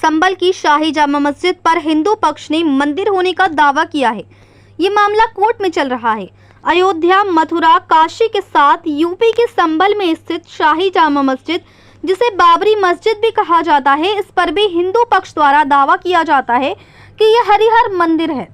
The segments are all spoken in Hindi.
संभल की शाही जामा मस्जिद पर हिंदू पक्ष ने मंदिर होने का दावा किया है। ये मामला कोर्ट में चल रहा है। अयोध्या, मथुरा, काशी के साथ यूपी के संभल में स्थित शाही जामा मस्जिद, जिसे बाबरी मस्जिद भी कहा जाता है, इस पर भी हिंदू पक्ष द्वारा दावा किया जाता है कि यह हरिहर मंदिर है।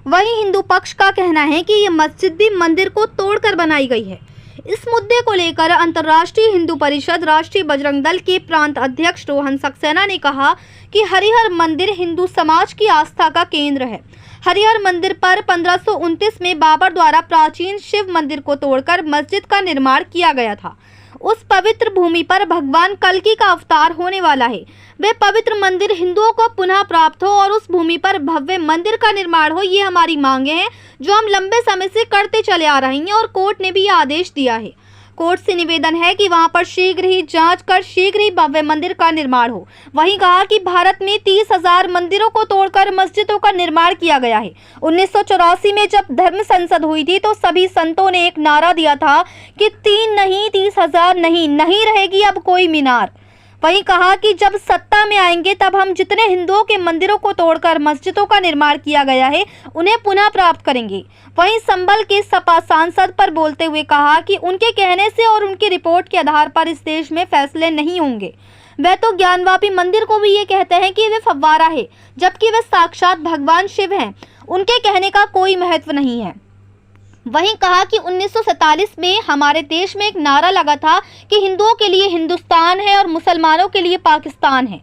वहीं हिंदू पक्ष का कहना है कि यह मस्जिद भी मंदिर को तोड़कर बनाई गई है। इस मुद्दे को लेकर अंतर्राष्ट्रीय हिंदू परिषद राष्ट्रीय बजरंग दल के प्रांत अध्यक्ष रोहन सक्सेना ने कहा कि हरिहर मंदिर हिंदू समाज की आस्था का केंद्र है। हरिहर मंदिर पर 1529 में बाबर द्वारा प्राचीन शिव मंदिर को तोड़कर मस्जिद का निर्माण किया गया था। उस पवित्र भूमि पर भगवान कल्कि का अवतार होने वाला है। वे पवित्र मंदिर हिंदुओं को पुनः प्राप्त हो और उस भूमि पर भव्य मंदिर का निर्माण हो, ये हमारी मांगे हैं जो हम लंबे समय से करते चले आ रहे हैं और कोर्ट ने भी यह आदेश दिया है। कोर्ट से निवेदन है कि वहां पर शीघ्र ही जांच कर शीघ्र ही भव्य मंदिर का निर्माण हो। वहीं कहा कि भारत में 30,000 मंदिरों को तोड़कर मस्जिदों का निर्माण किया गया है। 1984 में जब धर्म संसद हुई थी तो सभी संतों ने एक नारा दिया था कि 3 नहीं 30,000 नहीं रहेगी अब कोई मीनार। वहीं कहा कि जब सत्ता में आएंगे तब हम जितने हिंदुओं के मंदिरों को तोड़कर मस्जिदों का निर्माण किया गया है उन्हें पुनः प्राप्त करेंगे। वहीं संभल के सपा सांसद पर बोलते हुए कहा कि उनके कहने से और उनकी रिपोर्ट के आधार पर इस देश में फैसले नहीं होंगे। वह तो ज्ञानवापी मंदिर को भी ये कहते हैं कि वे फव्वारा है, जबकि वे साक्षात भगवान शिव हैं। उनके कहने का कोई महत्व नहीं है। वहीं कहा कि 1947 में हमारे देश में एक नारा लगा था कि हिंदुओं के लिए हिंदुस्तान है और मुसलमानों के लिए पाकिस्तान है।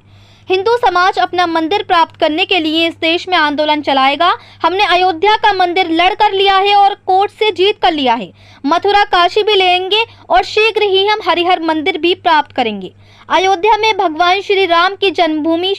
हिंदू समाज अपना मंदिर प्राप्त करने के लिए इस देश में आंदोलन चलाएगा। हमने अयोध्या का मंदिर लड़ कर लिया है और कोर्ट से जीत कर लिया है। मथुरा, काशी भी लेंगे और शीघ्र ही हम हरिहर मंदिर भी प्राप्त करेंगे। अयोध्या में भगवान श्री राम की जन्मभूमि,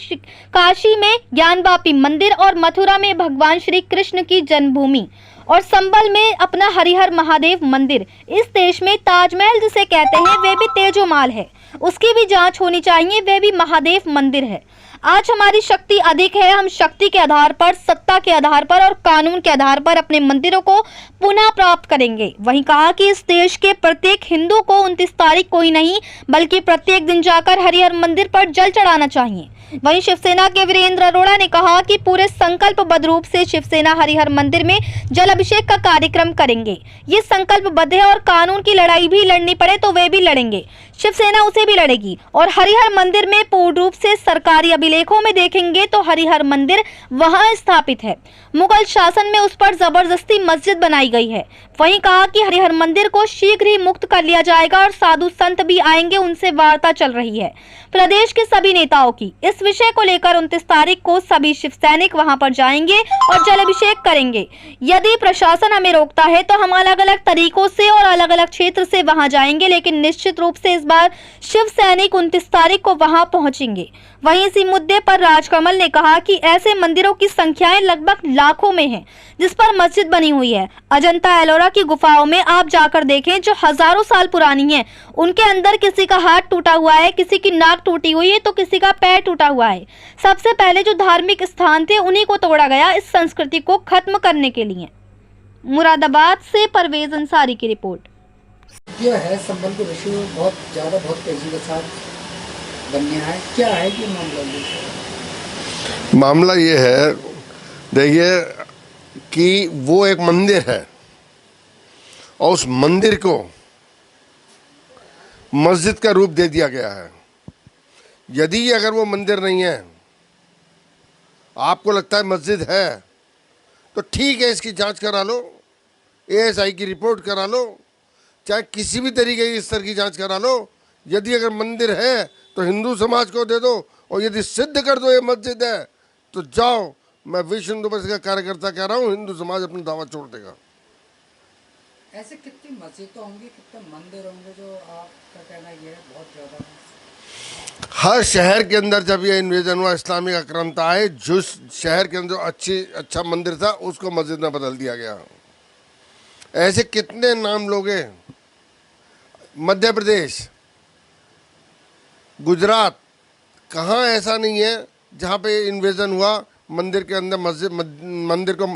काशी में ज्ञानवापी मंदिर और मथुरा में भगवान श्री कृष्ण की जन्मभूमि और संभल में अपना हरिहर महादेव मंदिर। इस देश में ताजमहल जिसे कहते हैं वे भी तेजोमाल है, उसकी भी जांच होनी चाहिए, वे भी महादेव मंदिर है। आज हमारी शक्ति अधिक है। हम शक्ति के आधार पर, सत्ता के आधार पर और कानून के आधार पर अपने मंदिरों को पुनः प्राप्त करेंगे। वहीं कहा कि इस देश के प्रत्येक हिंदू को 29 तारीख को ही नहीं बल्कि प्रत्येक दिन जाकर हरिहर मंदिर पर जल चढ़ाना चाहिए। वहीं शिवसेना के वीरेंद्र अरोड़ा ने कहा कि पूरे संकल्पबद्ध रूप से शिवसेना हरिहर मंदिर में जल अभिषेक का कार्यक्रम करेंगे। ये संकल्पबद्ध है और कानून की लड़ाई भी लड़नी पड़े तो वे भी लड़ेंगे, शिवसेना उसे भी लड़ेगी। और हरिहर मंदिर में पूर्ण रूप से सरकारी अभिलेखों में देखेंगे तो हरिहर मंदिर वहां स्थापित है। मुगल शासन में उस पर जबरदस्ती मस्जिद बनाई गई है। वहीं कहा कि हरिहर मंदिर को शीघ्र ही मुक्त कर लिया जाएगा और साधु संत भी आएंगे, उनसे वार्ता चल रही है प्रदेश के सभी नेताओं की। इस विषय को लेकर 29 तारीख को सभी शिव सैनिक वहां पर जाएंगे और जल अभिषेक करेंगे। यदि प्रशासन हमें रोकता है तो हम अलग अलग तरीकों से और अलग अलग क्षेत्र से वहां जाएंगे, लेकिन निश्चित रूप से इस बार शिव सैनिक 29 तारीख को वहां पहुंचेंगे। वहीं इसी मुद्दे पर राजकमल ने कहा कि ऐसे मंदिरों की संख्याएं लगभग लाखों में हैं, जिस पर मस्जिद बनी हुई है। अजंता एलोरा की गुफाओं में आप जाकर देखें जो हजारों साल पुरानी है। उनके अंदर किसी का हाथ टूटा हुआ है, किसी की नाक टूटी हुई है तो किसी का पैर टूटा हुआ है। सबसे पहले जो धार्मिक स्थान थे उन्हीं को तोड़ा गया इस संस्कृति को खत्म करने के लिए। मुरादाबाद से परवेज अंसारी की रिपोर्ट। यह है संभल के विषय में बहुत तेजी के साथ बनने है। क्या है कि मामला ये है, देखिए कि वो एक मंदिर है और उस मंदिर को मस्जिद का रूप दे दिया गया है। यदि अगर वो मंदिर नहीं है, आपको लगता है मस्जिद है, तो ठीक है, इसकी जांच करा लो, एएसआई की रिपोर्ट करा लो, चाहे किसी भी तरीके की स्तर की जांच करा लो। यदि अगर मंदिर है तो हिंदू समाज को दे दो, और यदि सिद्ध कर दो ये मस्जिद है तो जाओ। मैं विश्व हिंदू परिषद का कार्यकर्ता कह रहा हूँ, हिंदू समाज अपना दावा छोड़ देगा। ऐसे कितनी मस्जिद होंगी, कितने मंदिर होंगे जो आपका कहना ये है बहुत ज्यादा? हर शहर के अंदर जब ये इन्वेजन हुआ, इस्लामिक आक्रांता आए, जिस शहर के अंदर अच्छा मंदिर था उसको मस्जिद में बदल दिया गया। ऐसे कितने नाम लोगे? मध्य प्रदेश, गुजरात, कहाँ ऐसा नहीं है जहाँ पे इन्वेजन हुआ मंदिर के अंदर मंदिर को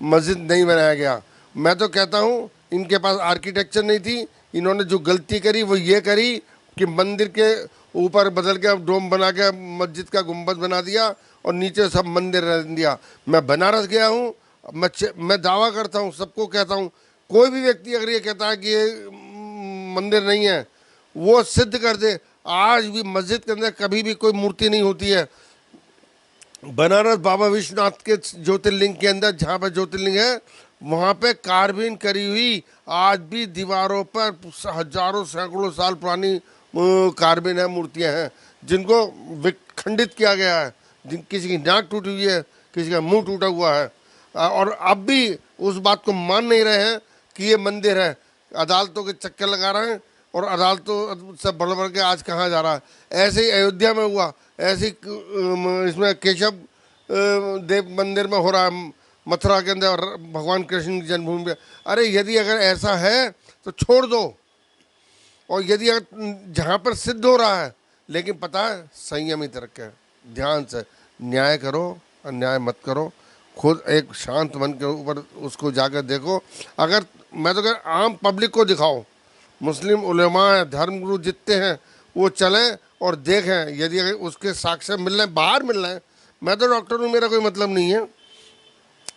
मस्जिद नहीं बनाया गया। मैं तो कहता हूँ इनके पास आर्किटेक्चर नहीं थी, इन्होंने जो गलती करी वो ये करी, कि मंदिर के ऊपर बदल के डोम बना के मस्जिद का गुंबद बना दिया और नीचे सब मंदिर रख दिया। मैं बनारस गया हूँ, मैं दावा करता हूँ, सबको कहता हूँ, कोई भी व्यक्ति अगर ये कहता है कि ये मंदिर नहीं है, वो सिद्ध कर दे। आज भी मस्जिद के अंदर कभी भी कोई मूर्ति नहीं होती है। बनारस बाबा विश्वनाथ के ज्योतिर्लिंग के अंदर जहाँ पर ज्योतिर्लिंग है, वहाँ पे कार्विंग करी हुई आज भी दीवारों पर हजारों सैकड़ों साल पुरानी कार्विंग है, मूर्तियाँ हैं जिनको खंडित किया गया है। किसी की नाक टूटी हुई है, किसी का मुंह टूटा हुआ है, और अब भी उस बात को मान नहीं रहे हैं कि ये मंदिर है। अदालतों के चक्कर लगा रहे हैं और अदालतों से बढ़ बढ़ के आज कहाँ जा रहा है। ऐसे ही अयोध्या में हुआ, ऐसे इसमें केशव देव मंदिर में हो रहा है, मथुरा के अंदर भगवान कृष्ण की जन्मभूमि पे। अरे यदि अगर ऐसा है तो छोड़ दो, और यदि अगर जहाँ पर सिद्ध हो रहा है, लेकिन पता है संयमित रखें, ध्यान से न्याय करो, अन्याय मत करो। खुद एक शांत मन के ऊपर उसको जाकर देखो। अगर मैं तो कह आम पब्लिक को दिखाओ, मुस्लिम उलेमा है, धर्मगुरु जितने हैं वो चलें और देखें। यदि अगर उसके साक्ष्य मिल रहे हैं, बाहर मिल रहे हैं, मैं तो डॉक्टर हूँ, मेरा कोई मतलब नहीं है,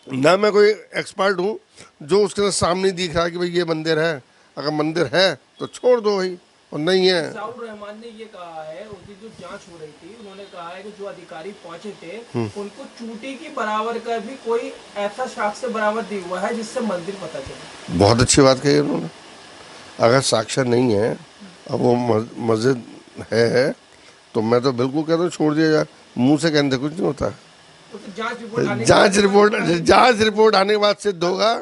ना मैं कोई एक्सपर्ट हूँ जो उसके सामने दिख रहा है कि भाई ये मंदिर है। अगर मंदिर है तो छोड़ दो भाई, और नहीं है। साउद रहमान ने ये कहा है, उसकी जो जांच हो रही थी, उन्होंने कहा है कि जो अधिकारी पहुंचे थे उनको चूटी की बराबर का भी कोई ऐसा साक्ष्य बराबर दिया हुआ है जिससे मंदिर पता चले। बहुत अच्छी बात कही उन्होंने। अगर साक्ष्य नहीं है, अब वो मस्जिद है, तो मैं तो बिल्कुल कहता हूँ छोड़ दिया जाए। मुंह से कहने से कुछ नहीं होता। तो जांच रिपोर्ट आने के बाद सिद्ध होगा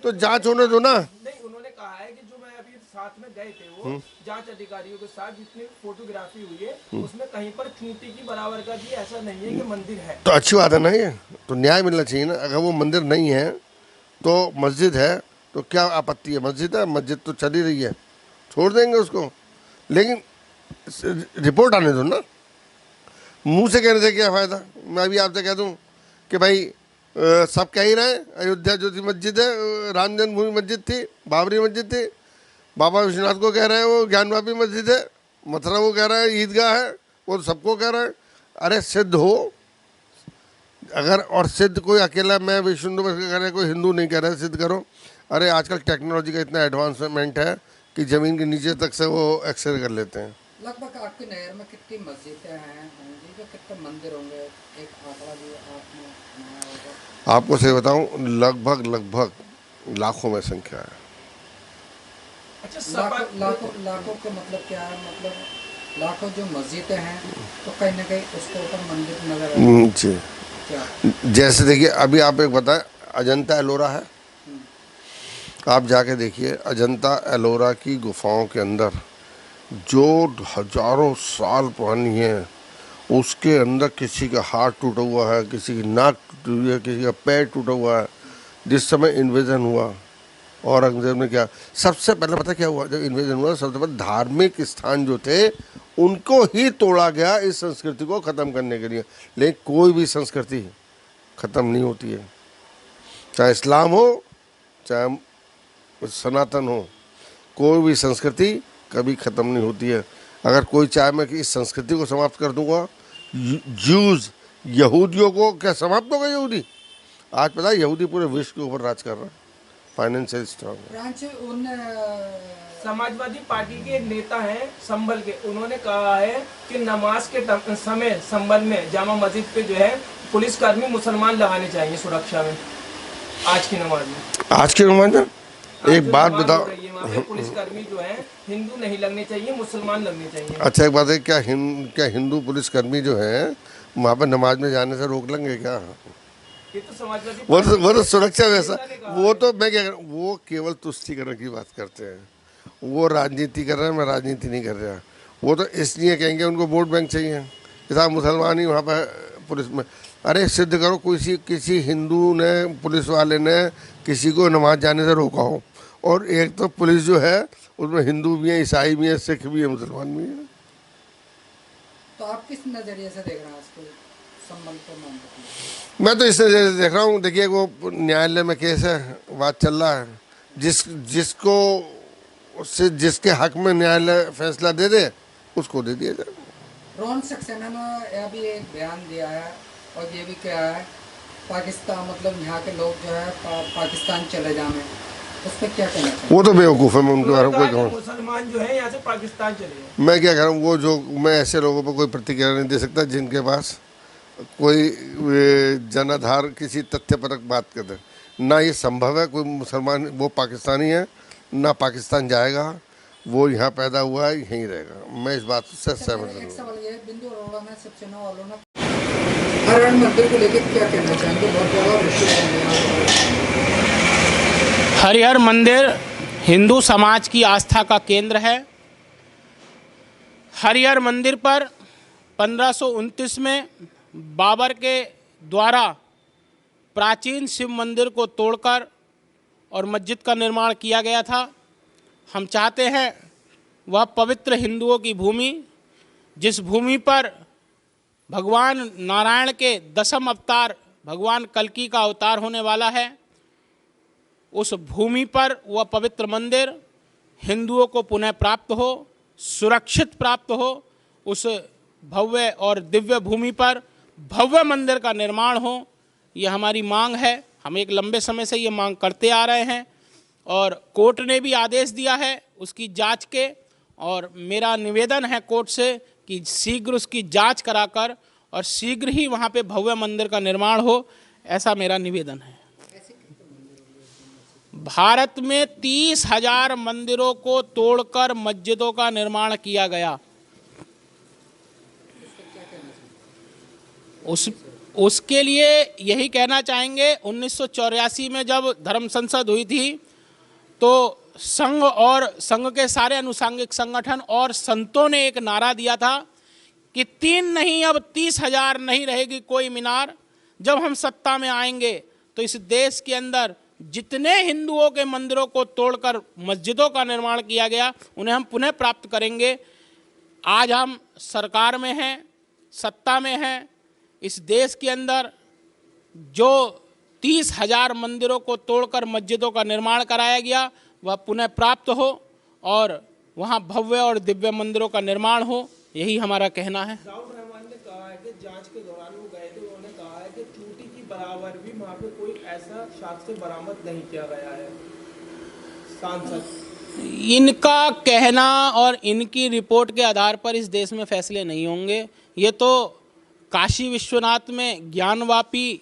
तो जांच होने दो ना। नहीं, उन्होंने कहा है कि जो मैं अभी साथ में गए थे वो जांच अधिकारियों के साथ जितनी फोटोग्राफी हुई है उसमें कहीं पर चूंटी की बराबर का भी ऐसा नहीं है कि मंदिर है। तो अच्छी बात है ना, ये तो न्याय मिलना चाहिए ना। अगर वो मंदिर नहीं है तो मस्जिद है, तो क्या आपत्ति है? मस्जिद है, मस्जिद तो चली रही है, छोड़ देंगे उसको, लेकिन रिपोर्ट आने दो ना। मुंह से कहने से क्या फ़ायदा? मैं भी आपसे कह दूं कि भाई सब कह ही रहे हैं अयोध्या जो थी मस्जिद है, राम जन्मभूमि मस्जिद थी, बाबरी मस्जिद थी। बाबा विश्वनाथ को कह रहे हैं वो ज्ञानवापी मस्जिद है, मथुरा को कह रहे हैं ईदगाह है, वो सबको कह रहे हैं। अरे सिद्ध हो अगर, और सिद्ध कोई अकेला मैं विश्व हिंदू कह रहे, कोई हिंदू नहीं कह रहे सिद्ध करो। अरे आजकल टेक्नोलॉजी का इतना एडवांसमेंट है कि ज़मीन के नीचे तक से वो एक्सरे कर लेते हैं। लगभग आपके नहर में कितनी मस्जिदें हैं, कितने मंदिर होंगे, एक आंकड़ा भी आपने बनाया होगा? आपको सही बताऊं, लगभग लाखों में संख्या है। अच्छा, लाखों का मतलब क्या है? मतलब लाखों जो मस्जिदें हैं तो कहीं ना कहीं उसके ऊपर मंदिर नजर जी। क्या? जैसे देखिए, अभी आप एक बताएं, अजंता एलोरा है, आप जाके देखिए अजंता एलोरा की गुफाओं के अंदर जो हजारों साल पुरानी है, उसके अंदर किसी का हाथ टूटा हुआ है, किसी की नाक टूटी हुई है, किसी का पैर टूटा हुआ है। जिस समय इन्वेजन हुआ औरंगजेब ने क्या, सबसे पहले पता क्या हुआ? जब इन्वेजन हुआ सबसे पहले धार्मिक स्थान जो थे उनको ही तोड़ा गया इस संस्कृति को ख़त्म करने के लिए। लेकिन कोई भी संस्कृति ख़त्म नहीं होती है, चाहे इस्लाम हो चाहे सनातन हो, कोई भी संस्कृति कभी ख़त्म नहीं होती है। अगर कोई चाहे मैं कि इस संस्कृति को समाप्त कर दूंगा, ज्यूज यहूदियों को क्या समाप्त होगा? यहूदी आज पता है यहूदी पूरे विश्व के ऊपर राज कर रहा है, फाइनेंशियल स्ट्रॉन्ग है। फ्रांस उन समाजवादी पार्टी के एक नेता हैं संभल के, उन्होंने कहा है कि नमाज के समय संभल में जामा मस्जिद पे जो है पुलिसकर्मी मुसलमान लगाने चाहिए सुरक्षा में। आज की नमाज में एक बात बताओ, पुलिसकर्मी जो है हिंदू नहीं लगने चाहिए, मुसलमान लगने चाहिए। अच्छा एक बात है, क्या हिंदू पुलिसकर्मी जो है वहाँ पर नमाज में जाने से रोक लेंगे क्या? ये तो समाजवादी वो तो सुरक्षा वैसा, वो तो मैं क्या कर, वो केवल तुष्टिकरण की बात करते हैं, वो राजनीति कर रहे हैं, मैं राजनीति नहीं कर रहा। वो तो इसलिए कहेंगे उनको वोट बैंक चाहिए कि साहब मुसलमान ही वहाँ पर पुलिस में। अरे सिद्ध करो किसी हिंदू ने, पुलिस वाले ने किसी को नमाज जाने से रोका हो। और एक तो पुलिस जो है उसमें हिंदू भी है, ईसाई भी है, सिख भी है, मुसलमान भी है। तो आप किस नज़रिए से देख रहे हैं इसको, संबल को मामले? मैं तो इस नज़रिए से देख रहा हूँ। देखिए वो न्यायालय में केस है, बात चल रहा है, जिसके हक में न्यायालय फैसला दे दे उसको दे दिया जाए। रोहन सक्सेना ने अभी एक बयान दिया है और ये भी कहा है पाकिस्तान मतलब यहाँ के लोग जो है पाकिस्तान चले जाने, उस पर क्या कहना चाहिए? वो तो बेवकूफ़ है, मैं उनके बारे में कोई उन्होंने कहा कहूँ। कि मुसलमान जो है यहाँ से पाकिस्तान चले गए। मैं क्या कह रहा हूँ, वो जो मैं ऐसे लोगों पर कोई प्रतिक्रिया नहीं दे सकता जिनके पास कोई जनाधार किसी तथ्यपरक बात करते। ना ये संभव है, कोई मुसलमान वो पाकिस्तानी है ना पाकिस्तान जाएगा, वो यहाँ पैदा हुआ है, यहीं रहेगा। मैं इस बात से सहमत एक हूँ। सवाल ये है, बिंदु अरोड़ा ने शिवसेना वालों ने हर हर मंदिर को लेकर क्या कहना चाहेंगे? बहुत बड़ा विषय है। हरिहर मंदिर हिंदू समाज की आस्था का केंद्र है। हरिहर मंदिर पर 1529 में बाबर के द्वारा प्राचीन शिव मंदिर को तोड़कर और मस्जिद का निर्माण किया गया था। हम चाहते हैं वह पवित्र हिंदुओं की भूमि, जिस भूमि पर भगवान नारायण के दसम अवतार भगवान कल्कि का अवतार होने वाला है, उस भूमि पर वह पवित्र मंदिर हिंदुओं को पुनः प्राप्त हो, सुरक्षित प्राप्त हो। उस भव्य और दिव्य भूमि पर भव्य मंदिर का निर्माण हो, यह हमारी मांग है। हम एक लंबे समय से ये मांग करते आ रहे हैं और कोर्ट ने भी आदेश दिया है उसकी जांच के, और मेरा निवेदन है कोर्ट से कि शीघ्र उसकी जांच कराकर और शीघ्र ही वहाँ पे भव्य मंदिर का निर्माण हो, ऐसा मेरा निवेदन है। भारत में 30,000 मंदिरों को तोड़कर मस्जिदों का निर्माण किया गया। उसके लिए यही कहना चाहेंगे, 1984 में जब धर्म संसद हुई थी तो संघ और संघ के सारे अनुसांगिक संगठन और संतों ने एक नारा दिया था कि 3 नहीं अब 30,000 नहीं रहेगी कोई मीनार। जब हम सत्ता में आएंगे तो इस देश के अंदर जितने हिंदुओं के मंदिरों को तोड़कर मस्जिदों का निर्माण किया गया उन्हें हम पुनः प्राप्त करेंगे। आज हम सरकार में हैं, सत्ता में हैं। इस देश के अंदर जो 30,000 मंदिरों को तोड़कर मस्जिदों का निर्माण कराया गया वह पुनः प्राप्त हो और वहाँ भव्य और दिव्य मंदिरों का निर्माण हो, यही हमारा कहना है। दाऊद रहमान ने कहा है कि जांच के दौरान वो गए थे, उन्होंने कहा है कि चूटी की बराबर भी वहाँ पे कोई ऐसा साक्ष्य बरामद नहीं किया गया है। सांसद इनका कहना और इनकी रिपोर्ट के आधार पर इस देश में फैसले नहीं होंगे। ये तो काशी विश्वनाथ में ज्ञानवापी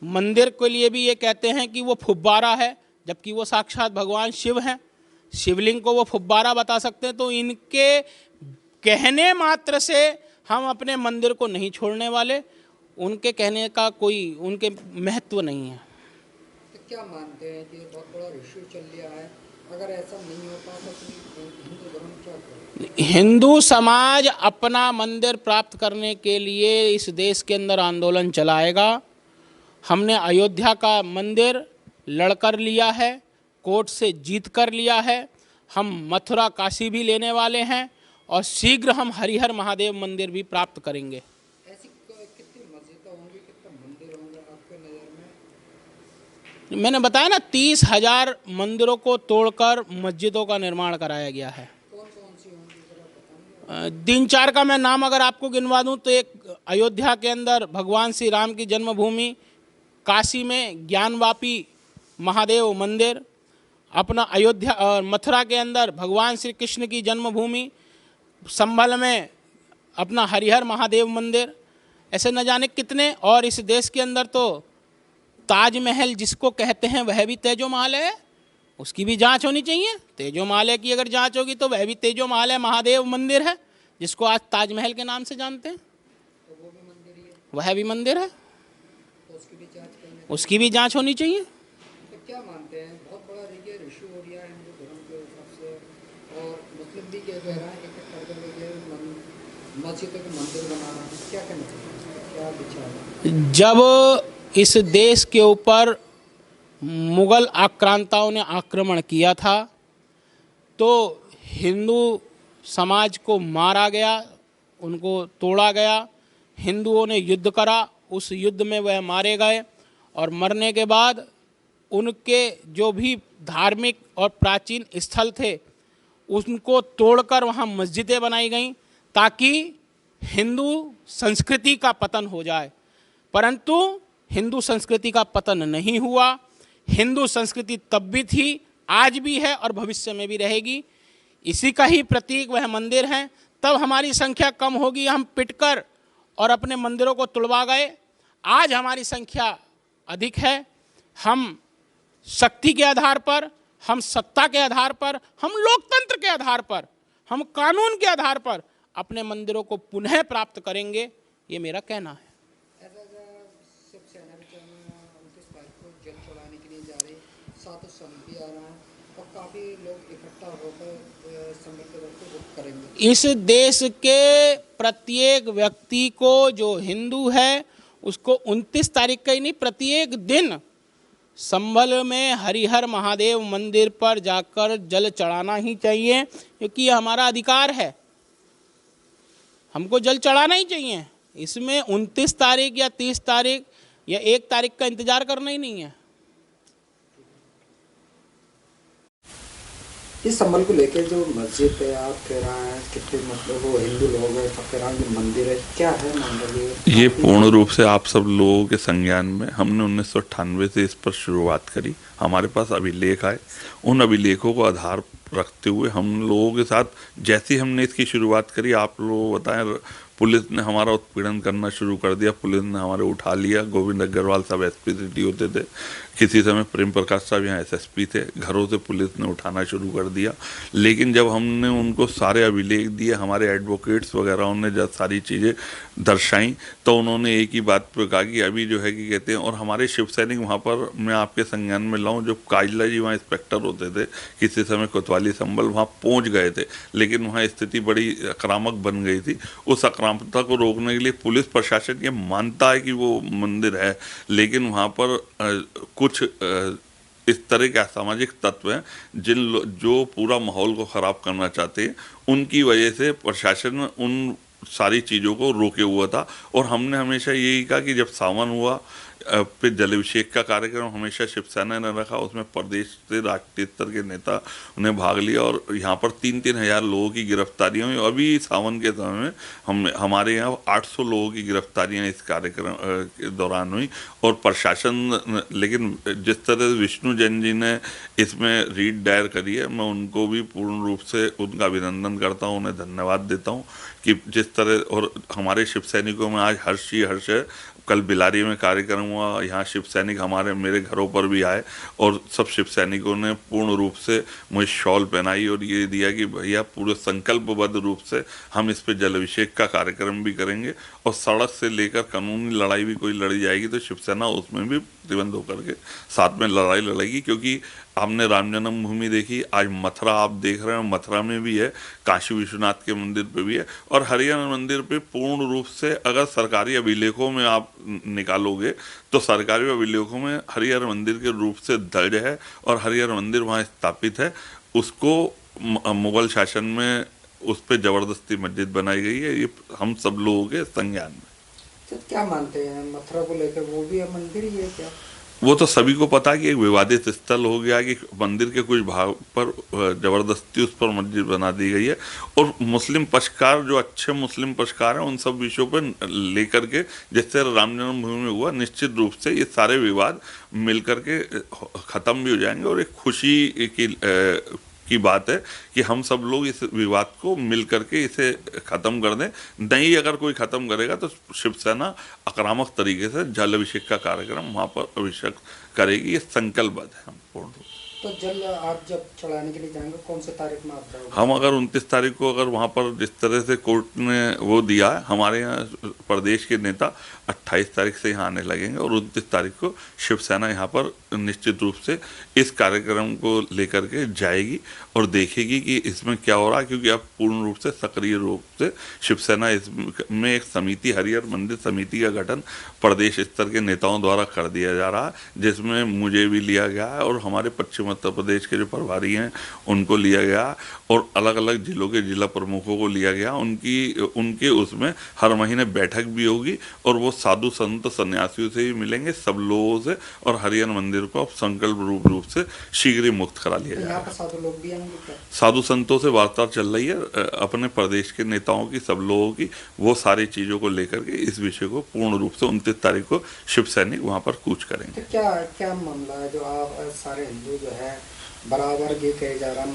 मंदिर के लिए भी ये कहते हैं कि वो फुब्बारा है, जबकि वो साक्षात भगवान शिव हैं। शिवलिंग को वो फुब्बारा बता सकते हैं। तो इनके कहने मात्र से हम अपने मंदिर को नहीं छोड़ने वाले, उनके कहने का कोई उनके महत्व नहीं है। तो क्या मानते हैं कि बहुत बड़ा इश्यू चल रहा है, अगर ऐसा नहीं होता तो हिंदू धर्म क्या करें? हिंदू समाज अपना मंदिर प्राप्त करने के लिए इस देश के अंदर आंदोलन चलाएगा। हमने अयोध्या का मंदिर लड़कर लिया है, कोर्ट से जीत कर लिया है। हम मथुरा काशी भी लेने वाले हैं और शीघ्र हम हरिहर महादेव मंदिर भी प्राप्त करेंगे। ऐसी कितनी मस्जिदें होंगी, कितने मंदिर होंगे आपके नज़र में? मैंने बताया ना, 30,000 मंदिरों को तोड़कर मस्जिदों का निर्माण कराया गया है। कौन कौन सी होंगी जरा बताएंगे? 3-4 का मैं नाम अगर आपको गिनवा दूं तो एक अयोध्या के अंदर भगवान श्री राम की जन्मभूमि, काशी में ज्ञानवापी महादेव मंदिर, अपना अयोध्या और मथुरा के अंदर भगवान श्री कृष्ण की जन्मभूमि, संभल में अपना हरिहर महादेव मंदिर, ऐसे न जाने कितने। और इस देश के अंदर तो ताजमहल जिसको कहते हैं वह भी तेजो महल है, उसकी भी जांच होनी चाहिए। तेजो महल की अगर जांच होगी तो वह भी तेजो महल है, महादेव मंदिर है, जिसको आज ताजमहल के नाम से जानते हैं, तो वो भी मंदिर ही है, वह भी मंदिर है, तो उसकी भी जांच करनी। उसकी भी जांच होनी चाहिए। तो क्या मानते हैं, बहुत बड़ा देखिए इशू हो रहा है हिंदू धर्म के हिसाब से, और मुस्लिम भी कह रहा है एक एक करके देखिए मस्जिदों के मंदिर बना रहा है, क्या कहना चाहिए, क्या विचार है? जब इस देश के ऊपर मुगल आक्रांताओं ने आक्रमण किया था तो हिंदू समाज को मारा गया, उनको तोड़ा गया, हिंदुओं ने युद्ध करा, उस युद्ध में वह मारे गए और मरने के बाद उनके जो भी धार्मिक और प्राचीन स्थल थे उनको तोड़कर वहाँ मस्जिदें बनाई गईं, ताकि हिंदू संस्कृति का पतन हो जाए, परंतु हिंदू संस्कृति का पतन नहीं हुआ। हिंदू संस्कृति तब भी थी, आज भी है और भविष्य में भी रहेगी। इसी का ही प्रतीक वह मंदिर हैं। तब हमारी संख्या कम होगी, हम पिटकर और अपने मंदिरों को तुड़वा गए। आज हमारी संख्या अधिक है। हम शक्ति के आधार पर, हम सत्ता के आधार पर, हम लोकतंत्र के आधार पर, हम कानून के आधार पर अपने मंदिरों को पुनः प्राप्त करेंगे, ये मेरा कहना है। शिवसेना भी 29 तारीख को जल चढ़ाने के लिए जा रहे, साथ संघ भी आ रहा है और काफ़ी लोग इकट्ठा होकर संघ के रुख करेंगे। इस देश के प्रत्येक व्यक्ति को, जो हिंदू है, उसको 29 तारीख का ही नहीं, प्रत्येक दिन संभल में हरिहर महादेव मंदिर पर जाकर जल चढ़ाना ही चाहिए, क्योंकि ये हमारा अधिकार है। हमको जल चढ़ाना ही चाहिए। इसमें 29 तारीख या 30 तारीख या 1 तारीख का इंतजार करना ही नहीं है। इस संबल को लेकर जो मस्जिद है आप कह रहे हैं, कितने मतलब वो हिंदू लोग हैं, सब कह रहे हैं कि मंदिर है, क्या है मंदिर? ये पूर्ण रूप से आप सब लोगों के संज्ञान में हमने 1998 से इस पर शुरुआत करी। हमारे पास अभिलेख आए, उन अभिलेखों को आधार रखते हुए हम लोगों के साथ जैसे ही हमने इसकी शुरुआत करी, आप लोग बताएं, पुलिस ने हमारा उत्पीड़न करना शुरू कर दिया। पुलिस ने हमारे उठा लिया। गोविंद अग्रवाल साहब एसपी सिटी होते थे, किसी समय प्रेम प्रकाश साहब यहाँ एसएसपी थे। घरों से पुलिस ने उठाना शुरू कर दिया। लेकिन जब हमने उनको सारे अभिलेख दिए, हमारे एडवोकेट्स वगैरह ने जब सारी चीज़ें दर्शाई, तो उन्होंने एक ही बात पर कहा कि अभी जो है कि कहते हैं, और हमारे शिव सैनिक वहाँ पर, मैं आपके संज्ञान में लाऊं, जो काजला जी वहाँ इंस्पेक्टर होते थे, किसी समय कोतवाली संभल वहाँ पहुँच गए थे, लेकिन वहाँ स्थिति बड़ी आक्रामक बन गई थी। उस आक्रामकता को रोकने के लिए पुलिस प्रशासन ये मानता है कि वो मंदिर है, लेकिन वहाँ पर कुछ इस तरह के असामाजिक तत्व हैं जो पूरा माहौल को ख़राब करना चाहते हैं। उनकी वजह से प्रशासन उन सारी चीज़ों को रोके हुआ था। और हमने हमेशा यही कहा कि जब सावन हुआ, फिर जलाभिषेक का कार्यक्रम हमेशा शिवसेना ने रखा, उसमें प्रदेश से राष्ट्रीय स्तर के नेता उन्हें भाग लिया और यहाँ पर 3-3 हज़ार लोगों की गिरफ्तारियाँ हुई। अभी सावन के समय में हमारे यहाँ 800 लोगों की गिरफ्तारियाँ इस कार्यक्रम के दौरान हुई। और प्रशासन, लेकिन जिस तरह विष्णु जैन जी ने इसमें रीट दायर करी है, मैं उनको भी पूर्ण रूप से उनका अभिनंदन करता हूँ, उन्हें धन्यवाद देता हूँ कि जिस तरह, और हमारे शिव सैनिकों में आज हर्ष ही हर्ष है। कल बिलारी में कार्यक्रम हुआ, यहाँ शिव सैनिक मेरे घरों पर भी आए और सब शिव सैनिकों ने पूर्ण रूप से मुझे शॉल पहनाई और ये दिया कि भैया पूरे संकल्पबद्ध रूप से हम इस पे जलाभिषेक का कार्यक्रम भी करेंगे और सड़क से लेकर कानूनी लड़ाई भी कोई लड़ी जाएगी तो शिवसेना उसमें भी प्रतिबंध होकर के साथ में लड़ाई लड़ेगी। क्योंकि आपने राम जन्मभूमि देखी, आज मथुरा आप देख रहे हैं, मथुरा में भी है, काशी विश्वनाथ के मंदिर पे भी है, और हरिहर मंदिर पे पूर्ण रूप से अगर सरकारी अभिलेखों में आप निकालोगे तो सरकारी अभिलेखों में हरिहर मंदिर के रूप से दर्ज है और हरिहर मंदिर वहाँ स्थापित है। उसको मुगल शासन में उस पर ज़बरदस्ती मस्जिद बनाई गई है। ये हम सब लोगों के संज्ञान में। तो क्या मानते हैं मथुरा को लेकर, वो भी मंदिर ही है क्या? वो तो सभी को पता है कि एक विवादित स्थल हो गया कि मंदिर के कुछ भाग पर ज़बरदस्ती उस पर मस्जिद बना दी गई है। और मुस्लिम पक्षकार, जो अच्छे मुस्लिम पक्षकार हैं, उन सब विषयों पर लेकर के जिससे राम जन्मभूमि में हुआ, निश्चित रूप से ये सारे विवाद मिल करके ख़त्म भी हो जाएंगे। और एक खुशी की बात है कि हम सब लोग इस विवाद को मिल करके इसे ख़त्म कर दें। नहीं अगर कोई ख़त्म करेगा तो शिवसेना आक्रामक तरीके से जल अभिषेक का कार्यक्रम वहाँ पर अभिषेक करेगी। ये संकल्पबद्ध है हम पूर्ण रूप। तो जल आप जब चढ़ाने के लिए जाएंगे कौन से तारीख में आप जाओगे? हम अगर 29 तारीख को अगर वहाँ पर जिस तरह से कोर्ट ने वो दिया है, हमारे यहाँ प्रदेश के नेता 28 तारीख से यहाँ आने लगेंगे और 29 तारीख को शिवसेना यहाँ पर निश्चित रूप से इस कार्यक्रम को लेकर के जाएगी और देखेगी कि इसमें क्या हो रहा है। क्योंकि अब पूर्ण रूप से सक्रिय रूप से शिवसेना इसमें एक समिति, हरिहर मंदिर समिति का गठन प्रदेश स्तर के नेताओं द्वारा कर दिया जा रहा है, जिसमें मुझे भी लिया गया है और हमारे पश्चिम मध्य प्रदेश के जो प्रभारी हैं उनको लिया गया और अलग अलग जिलों के जिला प्रमुखों को लिया गया। उनके उसमें हर महीने बैठक भी होगी और वो साधु संत सन्यासियों से भी मिलेंगे, सब लोगों से, और हरिहर मंदिर को अब संकल्प रूप से शीघ्र ही मुक्त करा लिया जाएगा। यहाँ पर साधु लोग भी आएंगे क्या? साधु संतों से वार्ता चल रही है, अपने प्रदेश के नेताओं की, सब लोगों की, वो सारी चीज़ों को लेकर के इस विषय को पूर्ण रूप से 29 तारीख को शिव सैनिक वहाँ पर कूच करेंगे। तो क्या क्या मामला है जो आप सारे हिंदू जो है बराबर ये कहे जा रहा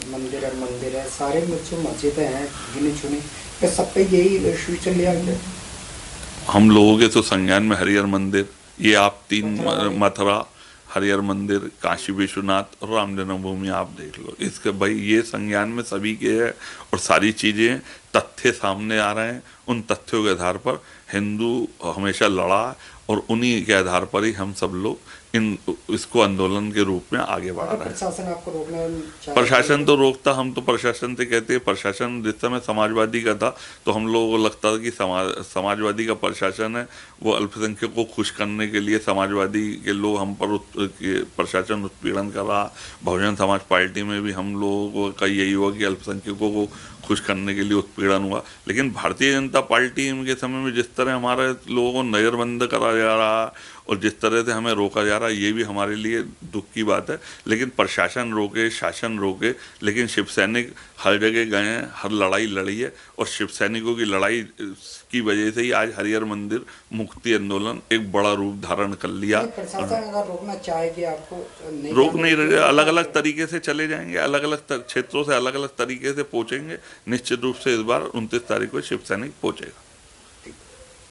मंदिर है सारे जो मस्जिदें हैं गिनी चुनी तो सब पे यही इशू चल लिया क्या? हम लोगों के तो संज्ञान में हरिहर मंदिर, ये आप 3 मथुरा, हरिहर मंदिर, काशी विश्वनाथ और राम जन्मभूमि आप देख लो, इसके भाई ये संज्ञान में सभी के है और सारी चीज़ें तथ्य सामने आ रहे हैं। उन तथ्यों के आधार पर हिंदू हमेशा लड़ा और उन्हीं के आधार पर ही हम सब लोग इसको आंदोलन के रूप में आगे बढ़ा रहे हैं। प्रशासन आपको रोकना चाहिए? प्रशासन तो रोकता, हम तो प्रशासन से कहते हैं, प्रशासन जिस समय समाजवादी का था तो हम लोगों को लगता था कि समाजवादी का प्रशासन है, वो अल्पसंख्यकों को खुश करने के लिए समाजवादी के लोग हम पर प्रशासन उत्पीड़न कर रहा। बहुजन समाज पार्टी में भी हम लोगों का यही हुआ कि अल्पसंख्यकों को खुश करने के लिए उत्पीड़न हुआ। लेकिन भारतीय जनता पार्टी के समय में जिस तरह हमारे लोगों को नज़रबंद करा जा रहा और जिस तरह से हमें रोका जा रहा है, ये भी हमारे लिए दुख की बात है। लेकिन प्रशासन रोके, शासन रोके, लेकिन शिव सैनिक हर जगह गए हैं, हर लड़ाई लड़ी है और शिव सैनिकों की लड़ाई की वजह से ही आज हरिहर मंदिर मुक्ति आंदोलन एक बड़ा रूप धारण कर लिया। प्रशासन अगर रोकना चाहेगी आपको रोक नहीं रहे, अलग अलग तरीके से चले जाएंगे, अलग अलग क्षेत्रों से अलग अलग तरीके से पहुंचेंगे। निश्चित रूप से इस बार 29 तारीख को शिव सैनिक पहुंचेगा।